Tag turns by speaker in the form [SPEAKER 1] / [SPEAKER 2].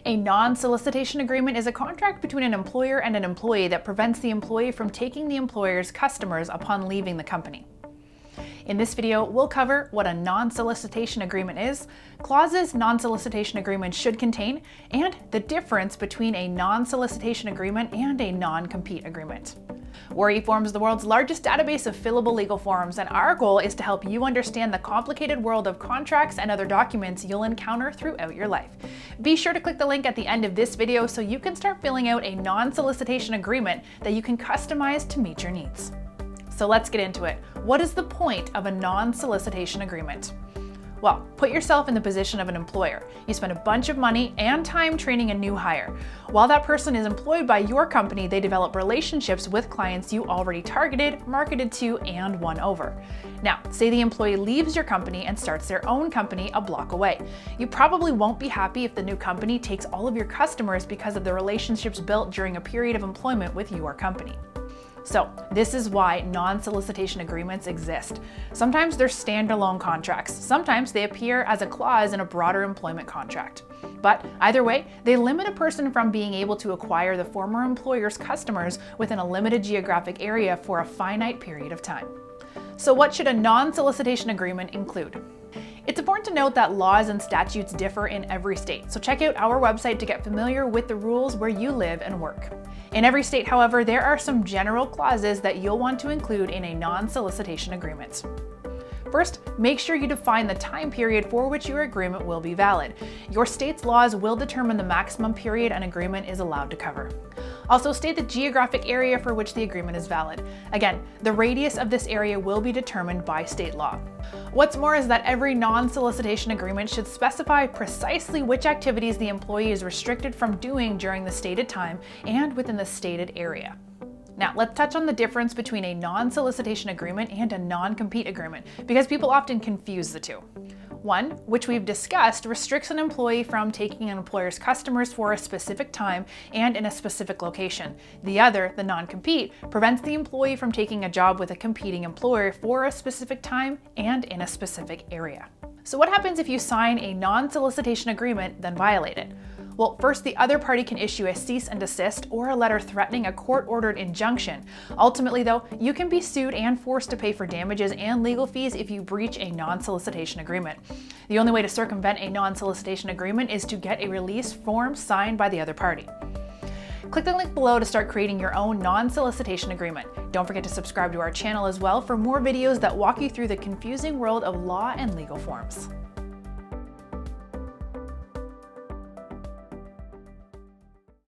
[SPEAKER 1] A non-solicitation agreement is a contract between an employer and an employee that prevents the employee from taking the employer's customers upon leaving the company. In this video, we'll cover what a non-solicitation agreement is, clauses non-solicitation agreements should contain, and the difference between a non-solicitation agreement and a non-compete agreement. We're eForms, the world's largest database of fillable legal forms, and our goal is to help you understand the complicated world of contracts and other documents you'll encounter throughout your life. Be sure to click the link at the end of this video so you can start filling out a non-solicitation agreement that you can customize to meet your needs. So let's get into it. What is the point of a non-solicitation agreement? Well, put yourself in the position of an employer. You spend a bunch of money and time training a new hire. While that person is employed by your company, they develop relationships with clients you already targeted, marketed to, and won over. Now, say the employee leaves your company and starts their own company a block away. You probably won't be happy if the new company takes all of your customers because of the relationships built during a period of employment with your company. So this is why non-solicitation agreements exist. Sometimes they're standalone contracts. Sometimes they appear as a clause in a broader employment contract. But either way, they limit a person from being able to acquire the former employer's customers within a limited geographic area for a finite period of time. So what should a non-solicitation agreement include? It's important to note that laws and statutes differ in every state, so check out our website to get familiar with the rules where you live and work. In every state, however, there are some general clauses that you'll want to include in a non-solicitation agreement. First, make sure you define the time period for which your agreement will be valid. Your state's laws will determine the maximum period an agreement is allowed to cover. Also, state the geographic area for which the agreement is valid. Again, the radius of this area will be determined by state law. What's more is that every non-solicitation agreement should specify precisely which activities the employee is restricted from doing during the stated time and within the stated area. Now, let's touch on the difference between a non-solicitation agreement and a non-compete agreement, because people often confuse the two. One, which we've discussed, restricts an employee from taking an employer's customers for a specific time and in a specific location. The other, the non-compete, prevents the employee from taking a job with a competing employer for a specific time and in a specific area. So what happens if you sign a non-solicitation agreement, then violate it? Well, first, the other party can issue a cease and desist or a letter threatening a court-ordered injunction. Ultimately, though, you can be sued and forced to pay for damages and legal fees if you breach a non-solicitation agreement. The only way to circumvent a non-solicitation agreement is to get a release form signed by the other party. Click the link below to start creating your own non-solicitation agreement. Don't forget to subscribe to our channel as well for more videos that walk you through the confusing world of law and legal forms.